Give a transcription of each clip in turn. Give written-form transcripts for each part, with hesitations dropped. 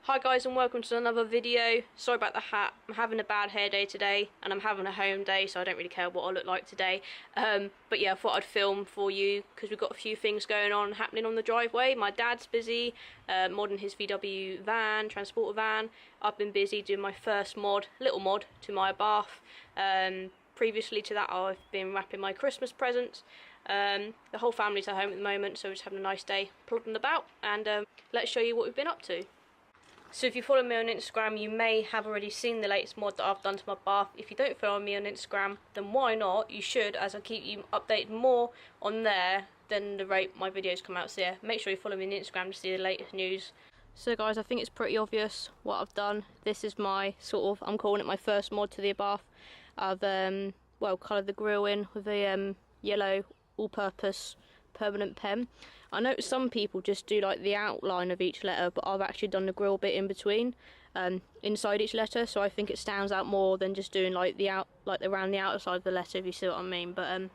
Hi guys and welcome to another video. Sorry about the hat, I'm having a bad hair day today and I'm having a home day, so I don't really care what I look like today. But yeah, I thought I'd film for you because we've got a few things going on happening on the driveway. My dad's busy modding his VW van, transporter van. I've been busy doing my first little mod to my bath. Previously to that I've been wrapping my Christmas presents. The whole family's at home at the moment, so we're just having a nice day plodding about, and let's show you what we've been up to. So if you follow me on Instagram, you may have already seen the latest mod that I've done to my bath. If you don't follow me on Instagram, then why not? You should, as I keep you updated more on there than the rate my videos come out. So yeah, make sure you follow me on Instagram to see the latest news. So guys, I think it's pretty obvious what I've done. This is my I'm calling it my first mod to the bath. I've coloured the grille in with a yellow all-purpose permanent pen. I know some people just do like the outline of each letter, but I've actually done the grill bit in between, inside each letter, so I think it stands out more than just doing like around the outside of the letter, if you see what I mean. But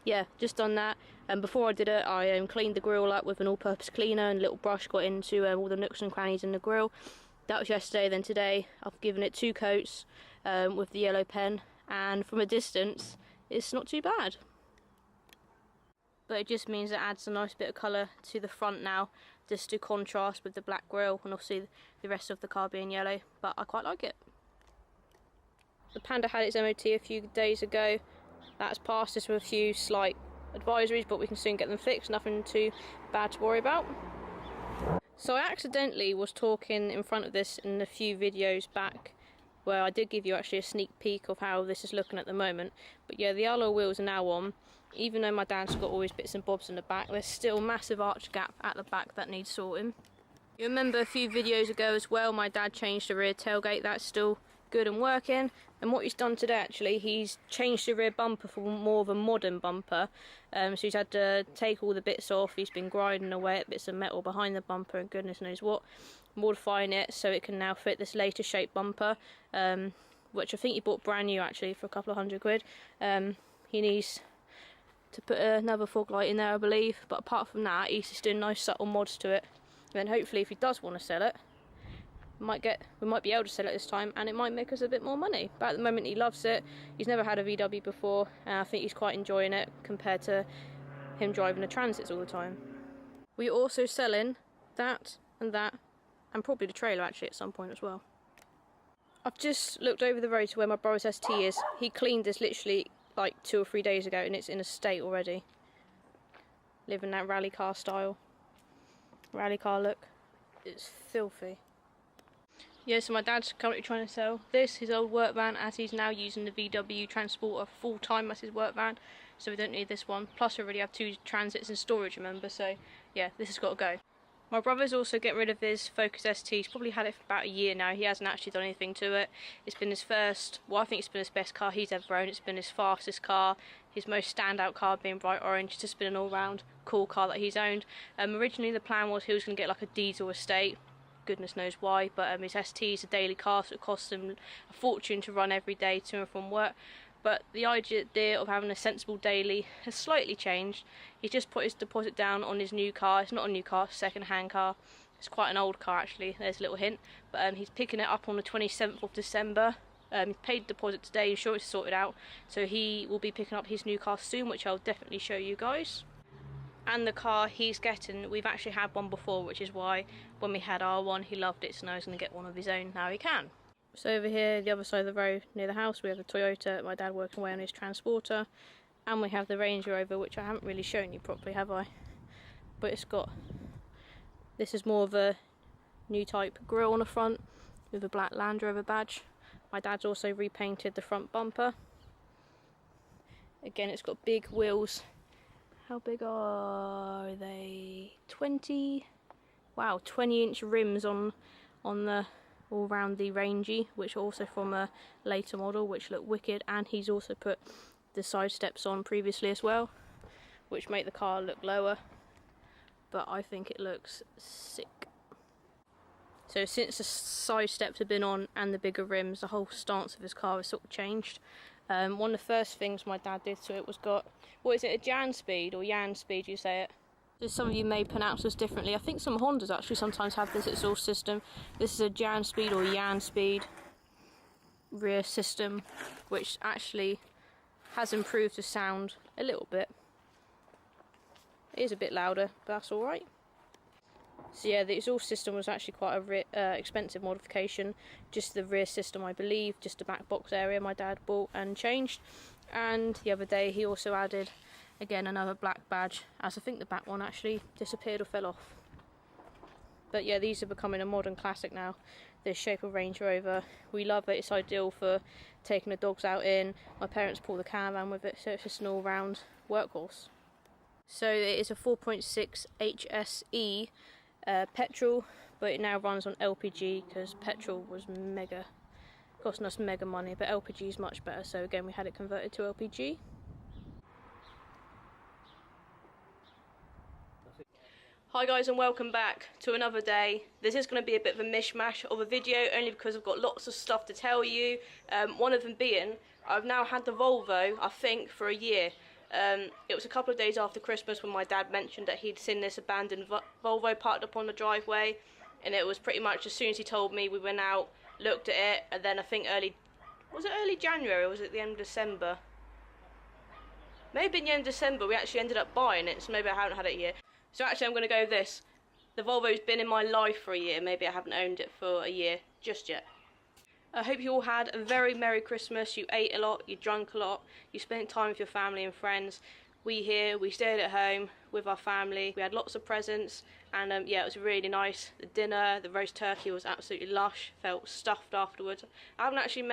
yeah, just done that. And before I did it, I cleaned the grill up with an all-purpose cleaner and a little brush, got into all the nooks and crannies in the grill. That was yesterday. Then today I've given it 2 coats with the yellow pen, and from a distance it's not too bad. But it just means it adds a nice bit of colour to the front now, just to contrast with the black grille and obviously the rest of the car being yellow, but I quite like it. The Panda had its MOT a few days ago. That's passed us with a few slight advisories, but we can soon get them fixed, nothing too bad to worry about. So I accidentally was talking in front of this in a few videos back, where I did give you actually a sneak peek of how this is looking at the moment. But yeah, the alloy wheels are now on. Even though my dad's got all his bits and bobs in the back, there's still a massive arch gap at the back that needs sorting. You remember a few videos ago as well, my dad changed the rear tailgate. That's still good and working. And what he's done today, actually, he's changed the rear bumper for more of a modern bumper. So he's had to take all the bits off. He's been grinding away at bits of metal behind the bumper and goodness knows what, modifying it so it can now fit this later shape bumper, which I think he bought brand new actually for a couple of £100. He needs to put another fog light in there, I believe, but apart from that he's just doing nice subtle mods to it. And then hopefully if he does want to sell it, we might be able to sell it this time, and it might make us a bit more money. But at the moment he loves it. He's never had a VW before, and I think he's quite enjoying it compared to him driving the Transits all the time. We're also selling that, and probably the trailer actually at some point as well. I've just looked over the road to where my brother's ST is. He cleaned this literally like 2 or 3 days ago, and it's in a state already. Living that rally car style, rally car look. It's filthy. Yeah, so my dad's currently trying to sell his old work van, as he's now using the VW Transporter full time as his work van, so we don't need this one. Plus we already have 2 Transits in storage, remember, so yeah, this has got to go. My brother's also getting rid of his Focus ST. He's probably had it for about a year now. He hasn't actually done anything to it. It's been his first, well, I think it's been his best car he's ever owned. It's been his fastest car, his most standout car being bright orange. It's just been an all-round cool car that he's owned. Originally the plan was he was going to get like a diesel estate. Goodness knows why, but his ST is a daily car, so it costs him a fortune to run every day to and from work. But the idea of having a sensible daily has slightly changed. He's just put his deposit down on his new car. It's not a new car, it's a second-hand car. It's quite an old car actually, there's a little hint. But he's picking it up on the 27th of December. He paid the deposit today, insurance is sorted out. So he will be picking up his new car soon, which I'll definitely show you guys. And the car he's getting, we've actually had one before, which is why when we had our one he loved it, so now he's going to get one of his own. Now he can. So over here, the other side of the road near the house, we have the Toyota, my dad working away on his Transporter, and we have the Range Rover, which I haven't really shown you properly, have I? But this is more of a new type grille on the front with a black Land Rover badge. My dad's also repainted the front bumper. Again, it's got big wheels. How big are they? 20-inch rims on the all round the Rangy, which are also from a later model, which look wicked. And he's also put the side steps on previously as well, which make the car look lower, but I think it looks sick. So since the side steps have been on and the bigger rims, the whole stance of his car has sort of changed. One of the first things my dad did to it was got, what is it, a Jan speed or Yan speed you say it? Some of you may pronounce this differently. I think some Hondas actually sometimes have this exhaust system. This is a Jan Speed or Yan Speed rear system, which actually has improved the sound a little bit. It is a bit louder, but that's alright. So yeah, the exhaust system was actually quite a expensive modification. Just the rear system, I believe, just the back box area my dad bought and changed. And the other day he also added, again, another black badge, as I think the back one actually disappeared or fell off. But yeah, these are becoming a modern classic now. This shape of Range Rover, we love it. It's ideal for taking the dogs out in. My parents pull the caravan with it, so it's just an all-round workhorse. So it is a 4.6 HSE petrol, but it now runs on LPG because petrol was costing us mega money, but LPG is much better. So again, we had it converted to LPG. Hi guys, and welcome back to another day. This is going to be a bit of a mishmash of a video, only because I've got lots of stuff to tell you. One of them being, I've now had the Volvo, I think, for a year. It was a couple of days after Christmas when my dad mentioned that he'd seen this abandoned Volvo parked up on the driveway, and it was pretty much as soon as he told me, we went out, looked at it, and then I think early January, or was it the end of December? Maybe in the end of December we actually ended up buying it, so maybe I haven't had it yet. So actually I'm going to go with this. The Volvo's been in my life for a year. Maybe I haven't owned it for a year just yet. I hope you all had a very Merry Christmas. You ate a lot, you drank a lot, you spent time with your family and friends. We stayed at home with our family. We had lots of presents, and yeah, it was really nice. The dinner, the roast turkey was absolutely lush. Felt stuffed afterwards. I haven't actually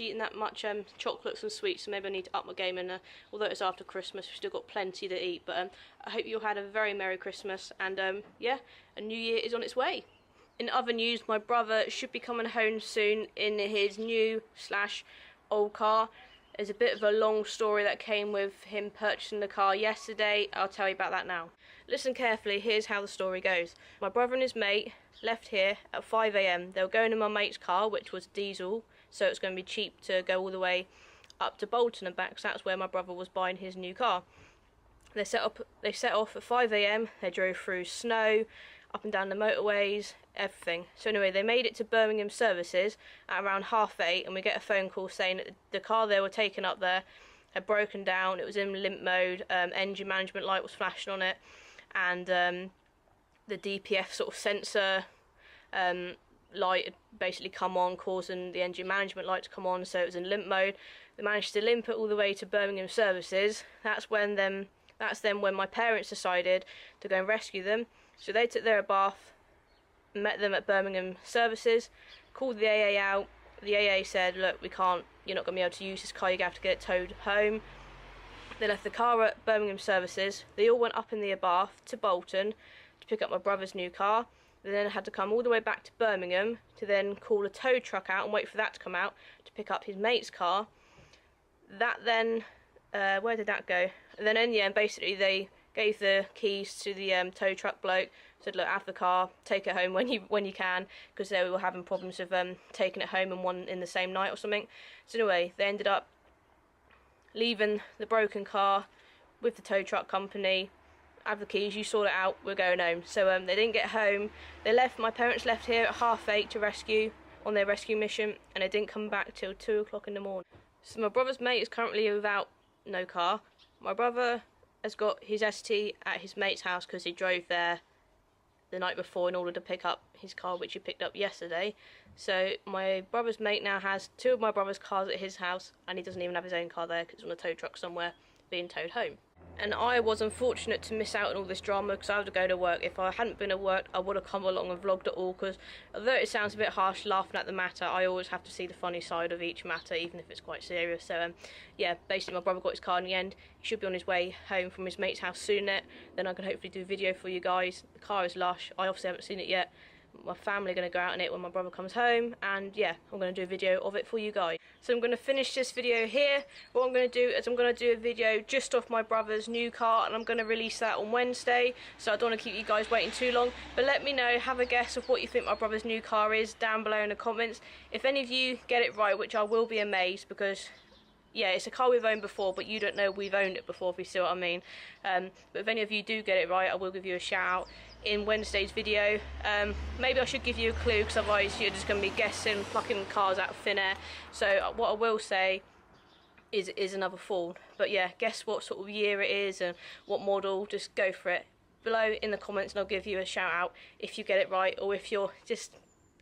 eaten that much chocolates and sweets, so maybe I need to up my game. And although it's after Christmas, we've still got plenty to eat. But I hope you all had a very Merry Christmas, and yeah, a new year is on its way. In other news, my brother should be coming home soon in his new/old car. There's a bit of a long story that came with him purchasing the car yesterday. I'll tell you about that now. Listen carefully, here's how the story goes. My brother and his mate left here at 5 AM. They were going in my mate's car, which was diesel, so it's going to be cheap to go all the way up to Bolton and back, because that's where my brother was buying his new car. They set off at 5 AM. They drove through snow, up and down the motorways, everything. So anyway, they made it to Birmingham services at around 8:30, and we get a phone call saying that the car they were taking up there had broken down. It was in limp mode, engine management light was flashing on it, and the DPF sort of sensor light had basically come on, causing the engine management light to come on, so it was in limp mode. They managed to limp it all the way to Birmingham services. That's then when my parents decided to go and rescue them. So they took their bath, met them at Birmingham services, called the AA out. The AA said, look, you're not going to be able to use this car, you're going to have to get it towed home. They left the car at Birmingham services. They all went up in their bath to Bolton to pick up my brother's new car. They then had to come all the way back to Birmingham to then call a tow truck out and wait for that to come out to pick up his mate's car. That then, where did that go? And then in the end, basically, they gave the keys to the tow truck bloke, said, look, have the car, take it home when you can, because they were having problems with taking it home in the same night or something. So anyway, they ended up leaving the broken car with the tow truck company. Have the keys, you sort it out, we're going home. So they didn't get home. My parents left here at 8:30 to rescue, on their rescue mission, and they didn't come back till 2 o'clock in the morning. So my brother's mate is currently without no car. My brother has got his ST at his mate's house because he drove there the night before in order to pick up his car, which he picked up yesterday. So my brother's mate now has 2 of my brother's cars at his house, and he doesn't even have his own car there because it's on a tow truck somewhere being towed home. And I was unfortunate to miss out on all this drama because I had to go to work. If I hadn't been at work, I would have come along and vlogged it all, because although it sounds a bit harsh laughing at the matter, I always have to see the funny side of each matter, even if it's quite serious. So yeah, basically my brother got his car in the end. He should be on his way home from his mate's house soon. Then I can hopefully do a video for you guys. The car is lush. I obviously haven't seen it yet. My family are going to go out in it when my brother comes home, and yeah, I'm going to do a video of it for you guys. So I'm going to finish this video here. What I'm going to do is I'm going to do a video just off my brother's new car, and I'm going to release that on Wednesday, so I don't want to keep you guys waiting too long. But let me know, have a guess of what you think my brother's new car is down below in the comments. If any of you get it right, which I will be amazed, because yeah, it's a car we've owned before, but you don't know we've owned it before, if you see what I mean. But if any of you do get it right, I will give you a shout out in Wednesday's video. Maybe I should give you a clue, because otherwise you're just going to be guessing, plucking cars out of thin air. So what I will say is another Ford. But yeah, guess what sort of year it is and what model. Just go for it below in the comments, and I'll give you a shout out if you get it right, or if you're just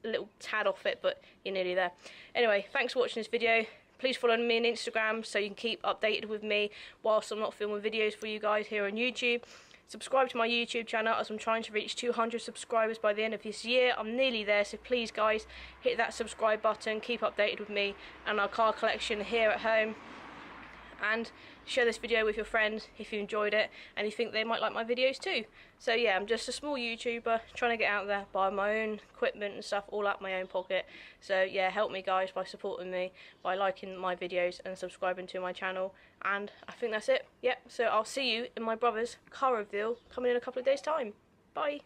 a little tad off it, but you're nearly there. Anyway, thanks for watching this video. Please follow me on Instagram so you can keep updated with me whilst I'm not filming videos for you guys here on YouTube. Subscribe to my YouTube channel, as I'm trying to reach 200 subscribers by the end of this year. I'm nearly there, so please guys, hit that subscribe button, keep updated with me and our car collection here at home. And share this video with your friends if you enjoyed it and you think they might like my videos too. So yeah, I'm just a small YouTuber trying to get out there, buy my own equipment and stuff, all out my own pocket. So yeah, help me guys by supporting me, by liking my videos and subscribing to my channel. And I think that's it. Yep, so I'll see you in my brother's car reveal coming in a couple of days' time. Bye.